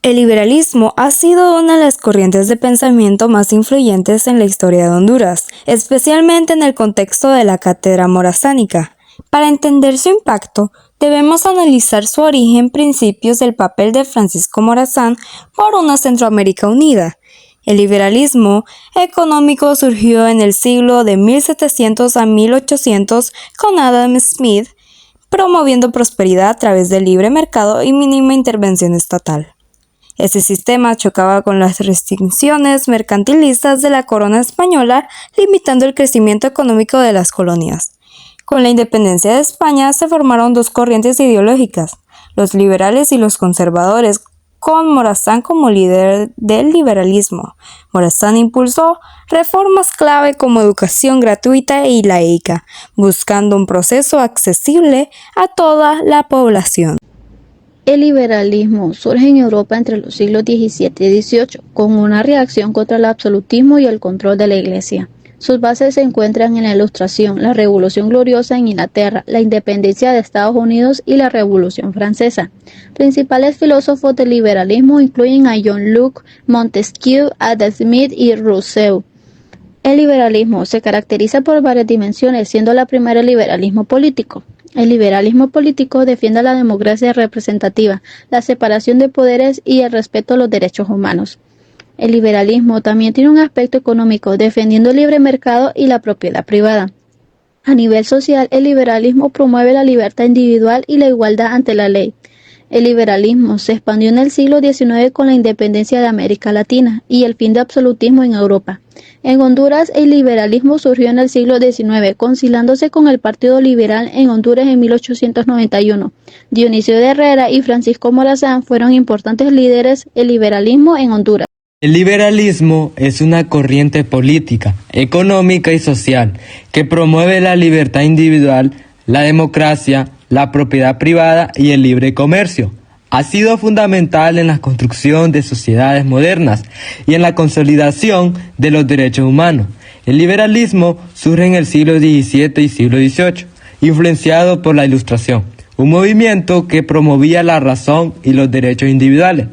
El liberalismo ha sido una de las corrientes de pensamiento más influyentes en la historia de Honduras, especialmente en el contexto de la cátedra morazánica. Para entender su impacto, debemos analizar su origen, principios del papel de Francisco Morazán por una Centroamérica unida. El liberalismo económico surgió en el siglo de 1700 a 1800 con Adam Smith, promoviendo prosperidad a través del libre mercado y mínima intervención estatal. Ese sistema chocaba con las restricciones mercantilistas de la corona española, limitando el crecimiento económico de las colonias. Con la independencia de España se formaron dos corrientes ideológicas, los liberales y los conservadores, con Morazán como líder del liberalismo. Morazán impulsó reformas clave como educación gratuita y laica, buscando un proceso accesible a toda la población. El liberalismo surge en Europa entre los siglos XVII y XVIII, con una reacción contra el absolutismo y el control de la Iglesia. Sus bases se encuentran en la Ilustración, la Revolución Gloriosa en Inglaterra, la independencia de Estados Unidos y la Revolución Francesa. Principales filósofos del liberalismo incluyen a John Locke, Montesquieu, Adam Smith y Rousseau. El liberalismo se caracteriza por varias dimensiones, siendo la primera el liberalismo político. El liberalismo político defiende la democracia representativa, la separación de poderes y el respeto a los derechos humanos. El liberalismo también tiene un aspecto económico, defendiendo el libre mercado y la propiedad privada. A nivel social, el liberalismo promueve la libertad individual y la igualdad ante la ley. El liberalismo se expandió en el siglo XIX con la independencia de América Latina y el fin del absolutismo en Europa. En Honduras, el liberalismo surgió en el siglo XIX, conciliándose con el Partido Liberal en Honduras en 1891. Dionisio de Herrera y Francisco Morazán fueron importantes líderes del liberalismo en Honduras. El liberalismo es una corriente política, económica y social que promueve la libertad individual, la democracia, la propiedad privada y el libre comercio. Ha sido fundamental en la construcción de sociedades modernas y en la consolidación de los derechos humanos. El liberalismo surge en el siglo XVII y siglo XVIII, influenciado por la Ilustración, un movimiento que promovía la razón y los derechos individuales.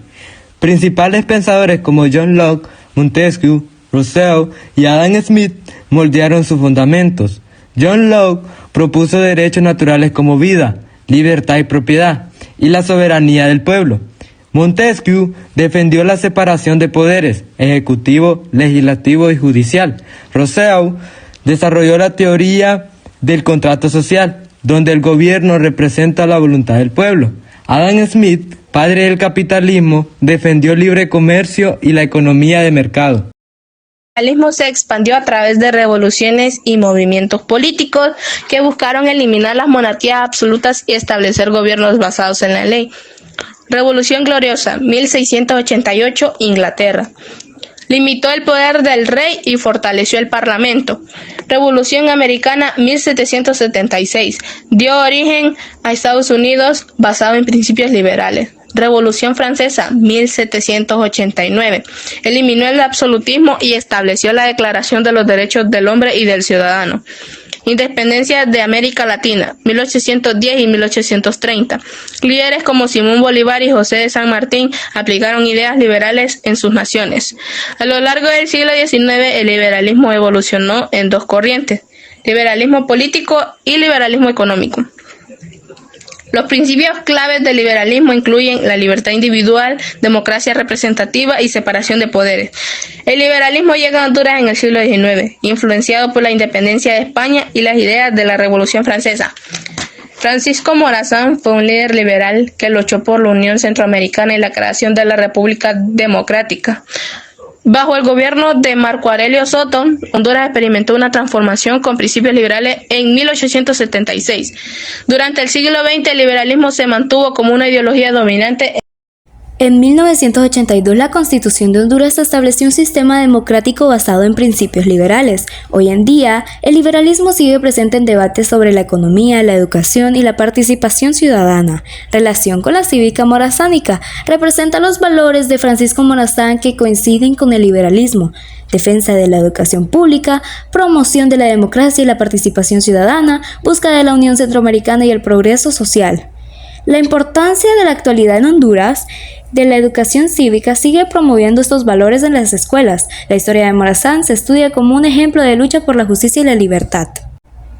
Principales pensadores como John Locke, Montesquieu, Rousseau y Adam Smith moldearon sus fundamentos. John Locke propuso derechos naturales como vida, libertad y propiedad, y la soberanía del pueblo. Montesquieu defendió la separación de poderes, ejecutivo, legislativo y judicial. Rousseau desarrolló la teoría del contrato social, donde el gobierno representa la voluntad del pueblo. Adam Smith, padre del capitalismo, defendió el libre comercio y la economía de mercado. El liberalismo se expandió a través de revoluciones y movimientos políticos que buscaron eliminar las monarquías absolutas y establecer gobiernos basados en la ley. Revolución Gloriosa, 1688, Inglaterra. Limitó el poder del rey y fortaleció el parlamento. Revolución Americana, 1776. Dio origen a Estados Unidos basado en principios liberales. Revolución Francesa, 1789. Eliminó el absolutismo y estableció la Declaración de los Derechos del Hombre y del Ciudadano. Independencia de América Latina, 1810 y 1830. Líderes como Simón Bolívar y José de San Martín aplicaron ideas liberales en sus naciones. A lo largo del siglo XIX, el liberalismo evolucionó en dos corrientes: liberalismo político y liberalismo económico. Los principios claves del liberalismo incluyen la libertad individual, democracia representativa y separación de poderes. El liberalismo llega a Honduras en el siglo XIX, influenciado por la independencia de España y las ideas de la Revolución Francesa. Francisco Morazán fue un líder liberal que luchó por la Unión Centroamericana y la creación de la República Democrática. Bajo el gobierno de Marco Aurelio Soto, Honduras experimentó una transformación con principios liberales en 1876. Durante el siglo XX, el liberalismo se mantuvo como una ideología dominante. En 1982, la Constitución de Honduras estableció un sistema democrático basado en principios liberales. Hoy en día, el liberalismo sigue presente en debates sobre la economía, la educación y la participación ciudadana. Relación con la cívica morazánica representa los valores de Francisco Morazán que coinciden con el liberalismo: defensa de la educación pública, promoción de la democracia y la participación ciudadana, búsqueda de la unión centroamericana y el progreso social. La importancia de la actualidad en Honduras de la educación cívica sigue promoviendo estos valores en las escuelas. La historia de Morazán se estudia como un ejemplo de lucha por la justicia y la libertad.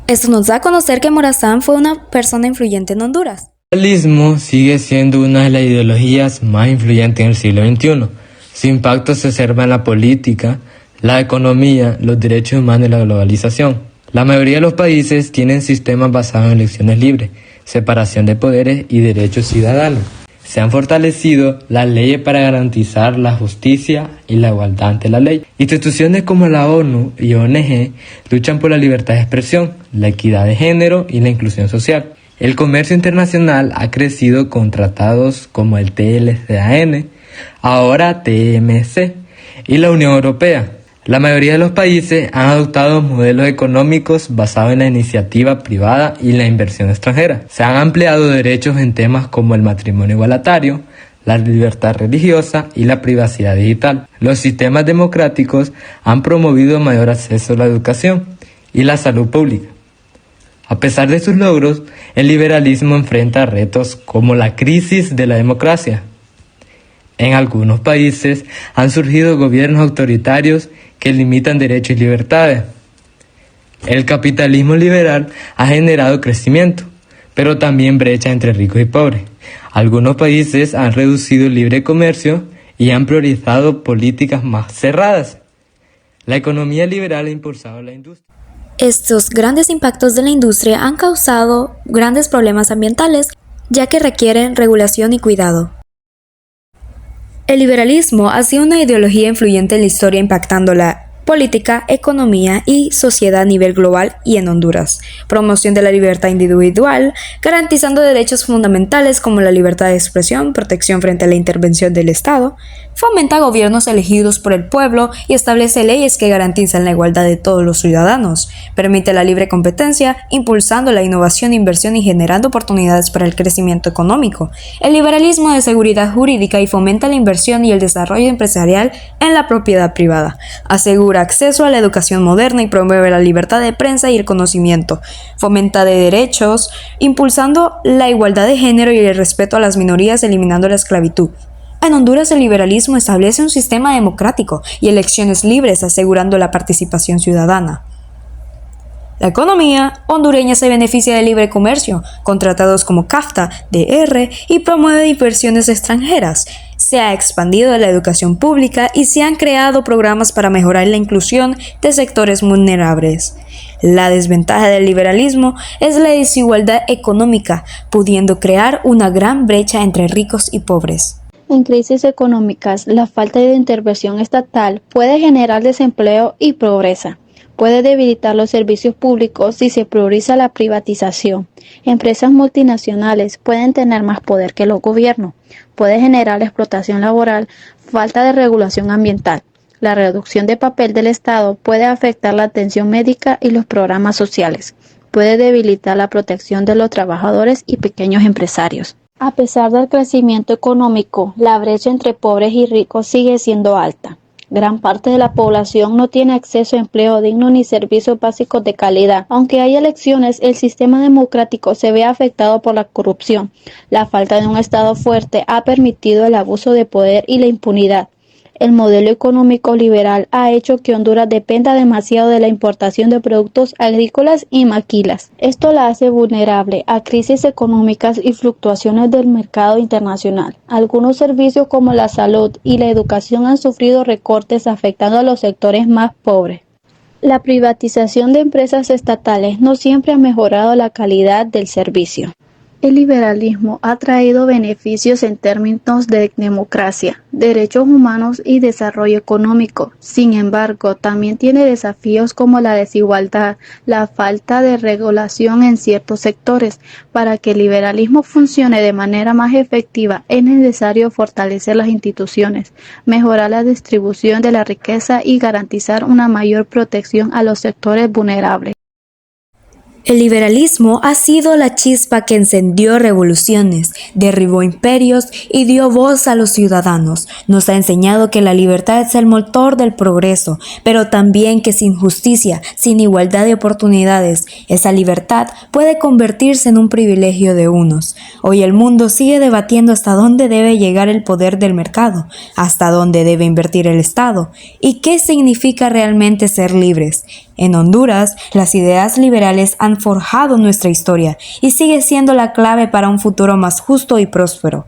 Esto nos da a conocer que Morazán fue una persona influyente en Honduras. El liberalismo sigue siendo una de las ideologías más influyentes en el siglo XXI. Su impacto se observa en la política, la economía, los derechos humanos y la globalización. La mayoría de los países tienen sistemas basados en elecciones libres, separación de poderes y derechos ciudadanos. Se han fortalecido las leyes para garantizar la justicia y la igualdad ante la ley. Instituciones como la ONU y ONG luchan por la libertad de expresión, la equidad de género y la inclusión social. El comercio internacional ha crecido con tratados como el TLCAN, ahora TMC, y la Unión Europea. La mayoría de los países han adoptado modelos económicos basados en la iniciativa privada y la inversión extranjera. Se han ampliado derechos en temas como el matrimonio igualitario, la libertad religiosa y la privacidad digital. Los sistemas democráticos han promovido mayor acceso a la educación y la salud pública. A pesar de sus logros, el liberalismo enfrenta retos como la crisis de la democracia. En algunos países han surgido gobiernos autoritarios que limitan derechos y libertades. El capitalismo liberal ha generado crecimiento, pero también brecha entre ricos y pobres. Algunos países han reducido el libre comercio y han priorizado políticas más cerradas. La economía liberal ha impulsado la industria. Estos grandes impactos de la industria han causado grandes problemas ambientales, ya que requieren regulación y cuidado. El liberalismo ha sido una ideología influyente en la historia, impactando la política, economía y sociedad a nivel global y en Honduras. Promoción de la libertad individual, garantizando derechos fundamentales como la libertad de expresión, protección frente a la intervención del Estado, fomenta gobiernos elegidos por el pueblo y establece leyes que garantizan la igualdad de todos los ciudadanos, permite la libre competencia, impulsando la innovación, inversión y generando oportunidades para el crecimiento económico. El liberalismo de seguridad jurídica y fomenta la inversión y el desarrollo empresarial en la propiedad privada, asegura acceso a la educación moderna y promueve la libertad de prensa y el conocimiento, fomenta de derechos, impulsando la igualdad de género y el respeto a las minorías, eliminando la esclavitud. En Honduras, el liberalismo establece un sistema democrático y elecciones libres, asegurando la participación ciudadana. La economía hondureña se beneficia del libre comercio, con tratados como CAFTA, DR, y promueve inversiones extranjeras. Se ha expandido la educación pública y se han creado programas para mejorar la inclusión de sectores vulnerables. La desventaja del liberalismo es la desigualdad económica, pudiendo crear una gran brecha entre ricos y pobres. En crisis económicas, la falta de intervención estatal puede generar desempleo y pobreza. Puede debilitar los servicios públicos si se prioriza la privatización. Empresas multinacionales pueden tener más poder que los gobiernos. Puede generar explotación laboral, falta de regulación ambiental. La reducción de papel del Estado puede afectar la atención médica y los programas sociales. Puede debilitar la protección de los trabajadores y pequeños empresarios. A pesar del crecimiento económico, la brecha entre pobres y ricos sigue siendo alta. Gran parte de la población no tiene acceso a empleo digno ni servicios básicos de calidad. Aunque hay elecciones, el sistema democrático se ve afectado por la corrupción. La falta de un Estado fuerte ha permitido el abuso de poder y la impunidad. El modelo económico liberal ha hecho que Honduras dependa demasiado de la importación de productos agrícolas y maquilas. Esto la hace vulnerable a crisis económicas y fluctuaciones del mercado internacional. Algunos servicios como la salud y la educación han sufrido recortes afectando a los sectores más pobres. La privatización de empresas estatales no siempre ha mejorado la calidad del servicio. El liberalismo ha traído beneficios en términos de democracia, derechos humanos y desarrollo económico. Sin embargo, también tiene desafíos como la desigualdad, la falta de regulación en ciertos sectores. Para que el liberalismo funcione de manera más efectiva, es necesario fortalecer las instituciones, mejorar la distribución de la riqueza y garantizar una mayor protección a los sectores vulnerables. El liberalismo ha sido la chispa que encendió revoluciones, derribó imperios y dio voz a los ciudadanos. Nos ha enseñado que la libertad es el motor del progreso, pero también que sin justicia, sin igualdad de oportunidades, esa libertad puede convertirse en un privilegio de unos. Hoy el mundo sigue debatiendo hasta dónde debe llegar el poder del mercado, hasta dónde debe invertir el Estado y qué significa realmente ser libres. En Honduras, las ideas liberales han forjado nuestra historia y sigue siendo la clave para un futuro más justo y próspero.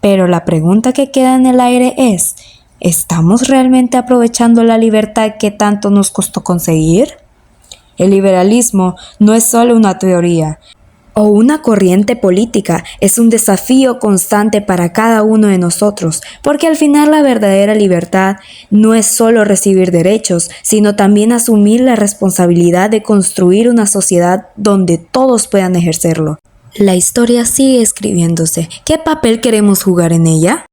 Pero la pregunta que queda en el aire es, ¿estamos realmente aprovechando la libertad que tanto nos costó conseguir? El liberalismo no es solo una teoría o una corriente política, es un desafío constante para cada uno de nosotros, porque al final la verdadera libertad no es solo recibir derechos, sino también asumir la responsabilidad de construir una sociedad donde todos puedan ejercerlo. La historia sigue escribiéndose. ¿Qué papel queremos jugar en ella?